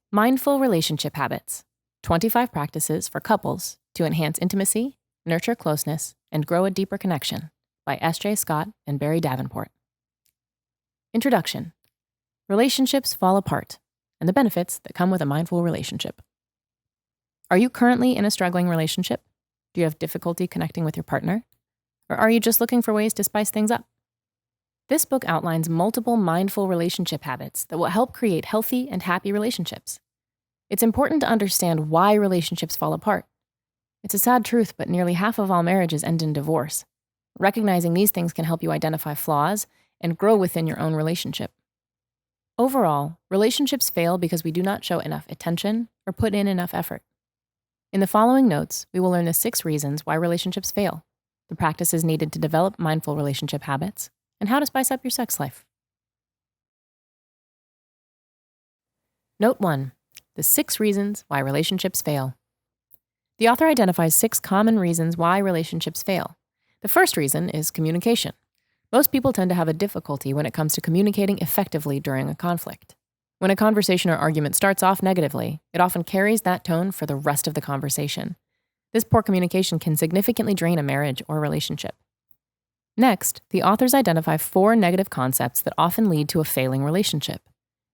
Mindful Relationship Habits, 25 Practices for Couples to Enhance Intimacy, Nurture Closeness, and Grow a Deeper Connection by S.J. Scott and Barrie Davenport. Introduction. Relationships fall apart, and the benefits that come with a mindful relationship. Are you currently in a struggling relationship? Do you have difficulty connecting with your partner? Or are you just looking for ways to spice things up? This book outlines multiple mindful relationship habits that will help create healthy and happy relationships. It's important to understand why relationships fall apart. It's a sad truth, but nearly half of all marriages end in divorce. Recognizing these things can help you identify flaws and grow within your own relationship. Overall, relationships fail because we do not show enough attention or put in enough effort. In the following notes, we will learn the 6 reasons why relationships fail, the practices needed to develop mindful relationship habits, and how to spice up your sex life. Note 1. The 6 reasons why relationships fail. The author identifies 6 common reasons why relationships fail. The first reason is communication. Most people tend to have a difficulty when it comes to communicating effectively during a conflict. When a conversation or argument starts off negatively, it often carries that tone for the rest of the conversation. This poor communication can significantly drain a marriage or relationship. Next, the authors identify 4 negative concepts that often lead to a failing relationship.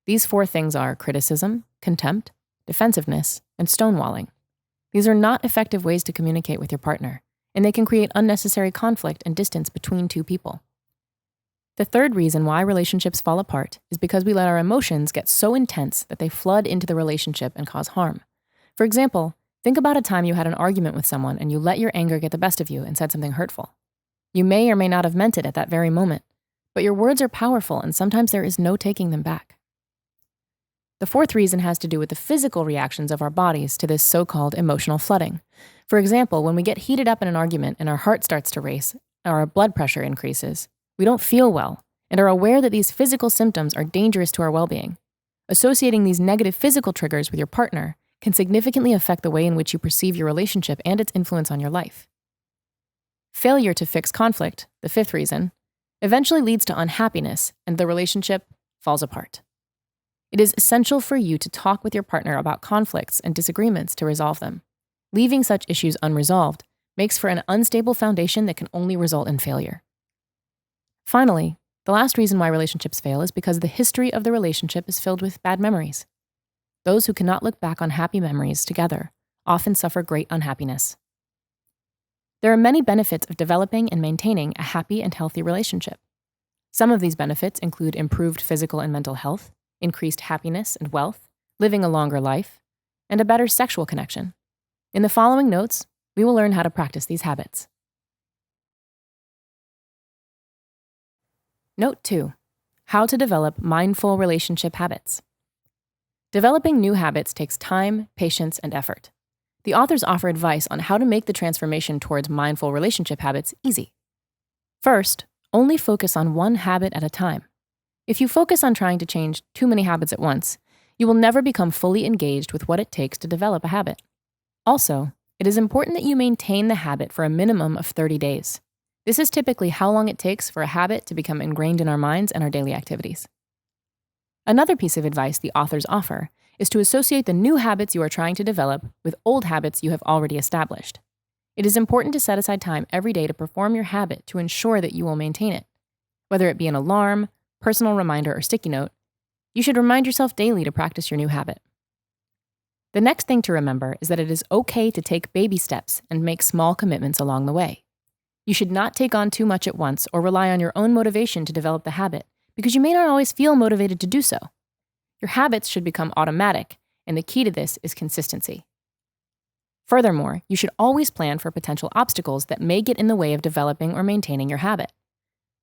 These 4 things are criticism, contempt, defensiveness, and stonewalling. These are not effective ways to communicate with your partner, and they can create unnecessary conflict and distance between 2 people. The third reason why relationships fall apart is because we let our emotions get so intense that they flood into the relationship and cause harm. For example, think about a time you had an argument with someone and you let your anger get the best of you and said something hurtful. You may or may not have meant it at that very moment, but your words are powerful and sometimes there is no taking them back. The fourth reason has to do with the physical reactions of our bodies to this so-called emotional flooding. For example, when we get heated up in an argument and our heart starts to race, or our blood pressure increases, we don't feel well and are aware that these physical symptoms are dangerous to our well-being. Associating these negative physical triggers with your partner can significantly affect the way in which you perceive your relationship and its influence on your life. Failure to fix conflict, the 5th reason, eventually leads to unhappiness and the relationship falls apart. It is essential for you to talk with your partner about conflicts and disagreements to resolve them. Leaving such issues unresolved makes for an unstable foundation that can only result in failure. Finally, the last reason why relationships fail is because the history of the relationship is filled with bad memories. Those who cannot look back on happy memories together often suffer great unhappiness. There are many benefits of developing and maintaining a happy and healthy relationship. Some of these benefits include improved physical and mental health, increased happiness and wealth, living a longer life, and a better sexual connection. In the following notes, we will learn how to practice these habits. Note 2. How to develop mindful relationship habits. Developing new habits takes time, patience, and effort. The authors offer advice on how to make the transformation towards mindful relationship habits easy. First, only focus on one habit at a time. If you focus on trying to change too many habits at once, you will never become fully engaged with what it takes to develop a habit. Also, it is important that you maintain the habit for a minimum of 30 days. This is typically how long it takes for a habit to become ingrained in our minds and our daily activities. Another piece of advice the authors offer is to associate the new habits you are trying to develop with old habits you have already established. It is important to set aside time every day to perform your habit to ensure that you will maintain it. Whether it be an alarm, personal reminder, or sticky note, you should remind yourself daily to practice your new habit. The next thing to remember is that it is okay to take baby steps and make small commitments along the way. You should not take on too much at once or rely on your own motivation to develop the habit, because you may not always feel motivated to do so. Your habits should become automatic, and the key to this is consistency. Furthermore, you should always plan for potential obstacles that may get in the way of developing or maintaining your habit.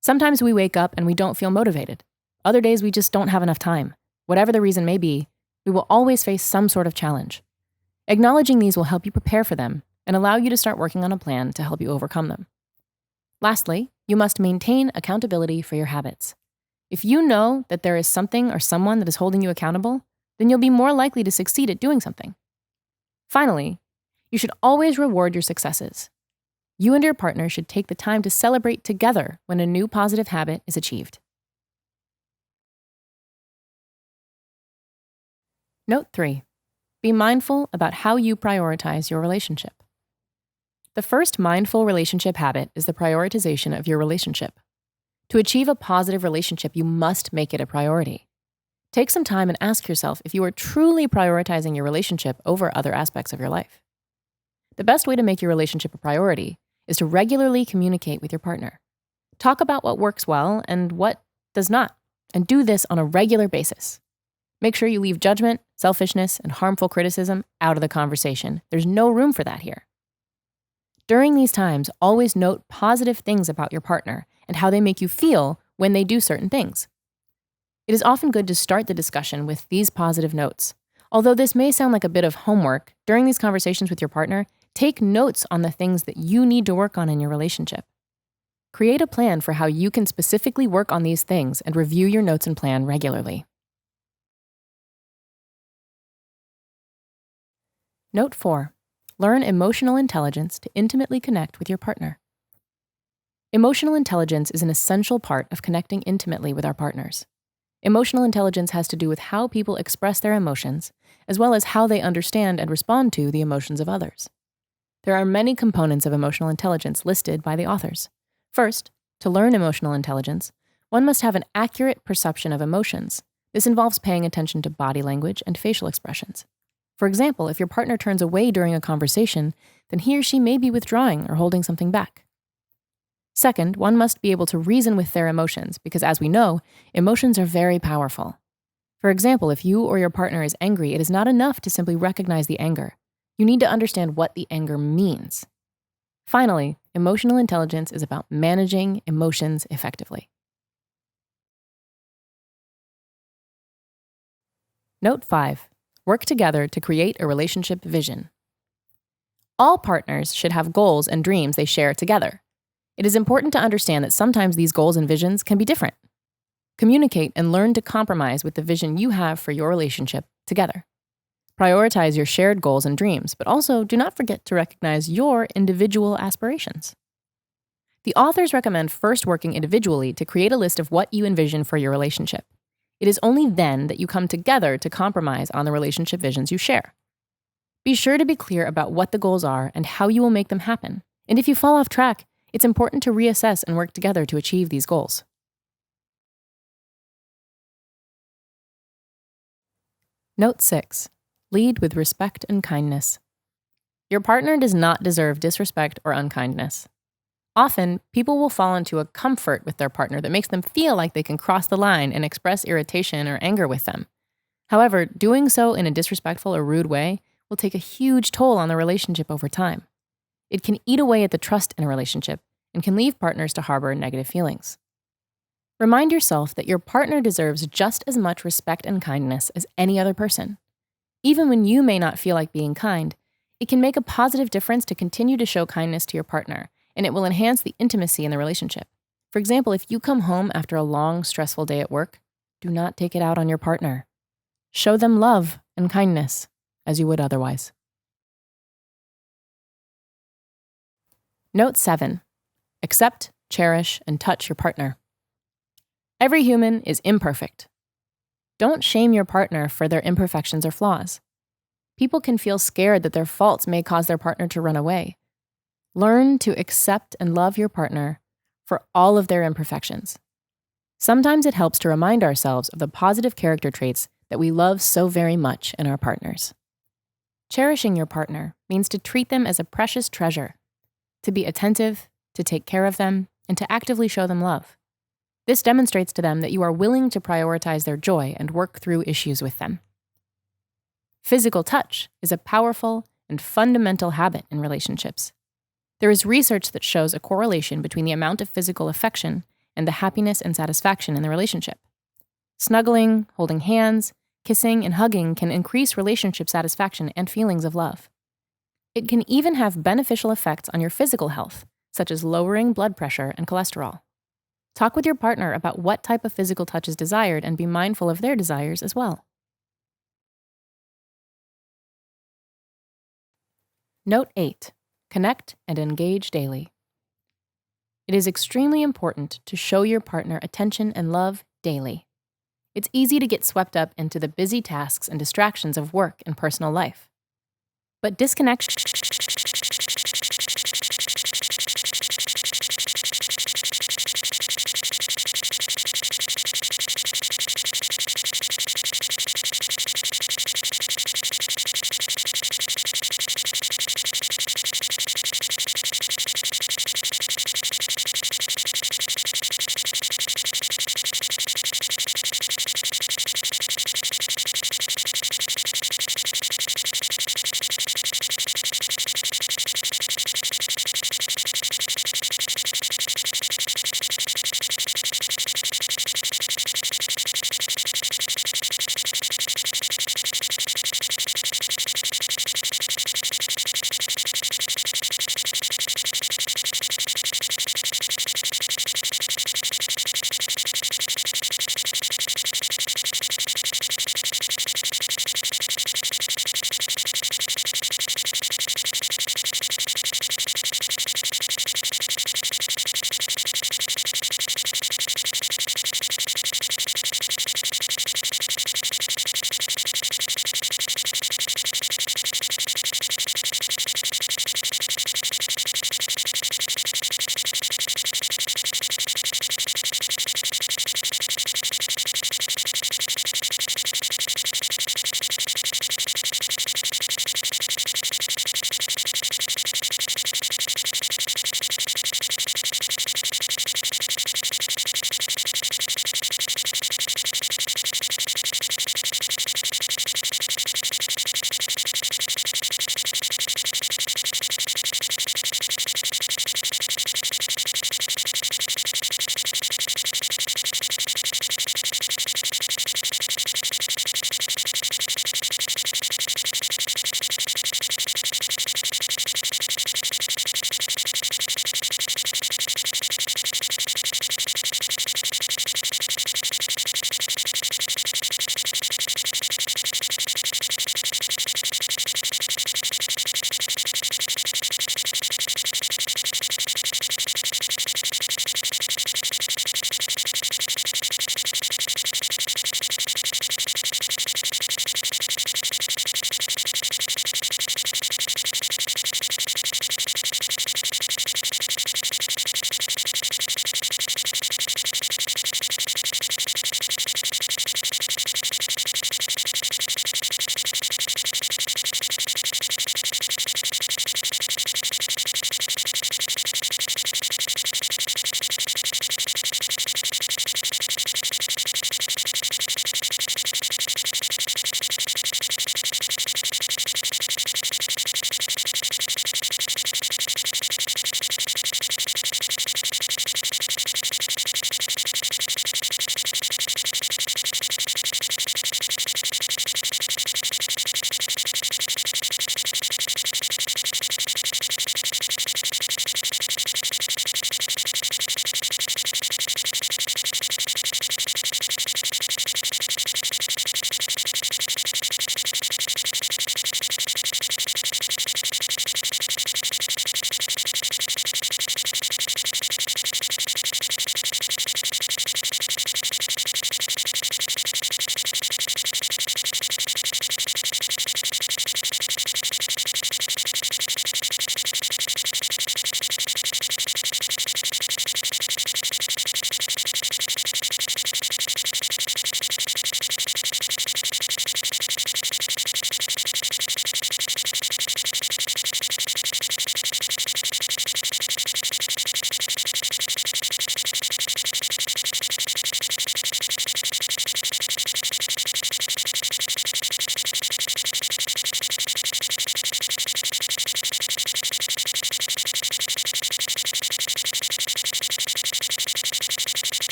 Sometimes we wake up and we don't feel motivated. Other days we just don't have enough time. Whatever the reason may be, we will always face some sort of challenge. Acknowledging these will help you prepare for them and allow you to start working on a plan to help you overcome them. Lastly, you must maintain accountability for your habits. If you know that there is something or someone that is holding you accountable, then you'll be more likely to succeed at doing something. Finally, you should always reward your successes. You and your partner should take the time to celebrate together when a new positive habit is achieved. Note 3. Be mindful about how you prioritize your relationship. The first mindful relationship habit is the prioritization of your relationship. To achieve a positive relationship, you must make it a priority. Take some time and ask yourself if you are truly prioritizing your relationship over other aspects of your life. The best way to make your relationship a priority is to regularly communicate with your partner. Talk about what works well and what does not, and do this on a regular basis. Make sure you leave judgment, selfishness, and harmful criticism out of the conversation. There's no room for that here. During these times, always note positive things about your partner and how they make you feel when they do certain things. It is often good to start the discussion with these positive notes. Although this may sound like a bit of homework, during these conversations with your partner, take notes on the things that you need to work on in your relationship. Create a plan for how you can specifically work on these things and review your notes and plan regularly. Note 4. Learn emotional intelligence to intimately connect with your partner. Emotional intelligence is an essential part of connecting intimately with our partners. Emotional intelligence has to do with how people express their emotions, as well as how they understand and respond to the emotions of others. There are many components of emotional intelligence listed by the authors. First, to learn emotional intelligence, one must have an accurate perception of emotions. This involves paying attention to body language and facial expressions. For example, if your partner turns away during a conversation, then he or she may be withdrawing or holding something back. Second, one must be able to reason with their emotions because, as we know, emotions are very powerful. For example, if you or your partner is angry, it is not enough to simply recognize the anger. You need to understand what the anger means. Finally, emotional intelligence is about managing emotions effectively. Note 5. Work together to create a relationship vision. All partners should have goals and dreams they share together. It is important to understand that sometimes these goals and visions can be different. Communicate and learn to compromise with the vision you have for your relationship together. Prioritize your shared goals and dreams, but also do not forget to recognize your individual aspirations. The authors recommend first working individually to create a list of what you envision for your relationship. It is only then that you come together to compromise on the relationship visions you share. Be sure to be clear about what the goals are and how you will make them happen. And if you fall off track, it's important to reassess and work together to achieve these goals. Note 6. Lead with respect and kindness. Your partner does not deserve disrespect or unkindness. Often, people will fall into a comfort with their partner that makes them feel like they can cross the line and express irritation or anger with them. However, doing so in a disrespectful or rude way will take a huge toll on the relationship over time. It can eat away at the trust in a relationship and can leave partners to harbor negative feelings. Remind yourself that your partner deserves just as much respect and kindness as any other person. Even when you may not feel like being kind, it can make a positive difference to continue to show kindness to your partner, and it will enhance the intimacy in the relationship. For example, if you come home after a long, stressful day at work, do not take it out on your partner. Show them love and kindness as you would otherwise. Note 7. Accept, cherish, and touch your partner. Every human is imperfect. Don't shame your partner for their imperfections or flaws. People can feel scared that their faults may cause their partner to run away. Learn to accept and love your partner for all of their imperfections. Sometimes it helps to remind ourselves of the positive character traits that we love so very much in our partners. Cherishing your partner means to treat them as a precious treasure, to be attentive, to take care of them, and to actively show them love. This demonstrates to them that you are willing to prioritize their joy and work through issues with them. Physical touch is a powerful and fundamental habit in relationships. There is research that shows a correlation between the amount of physical affection and the happiness and satisfaction in the relationship. Snuggling, holding hands, kissing, and hugging can increase relationship satisfaction and feelings of love. It can even have beneficial effects on your physical health, such as lowering blood pressure and cholesterol. Talk with your partner about what type of physical touch is desired and be mindful of their desires as well. Note 8. Connect and engage daily. It is extremely important to show your partner attention and love daily. It's easy to get swept up into the busy tasks and distractions of work and personal life. But disconnection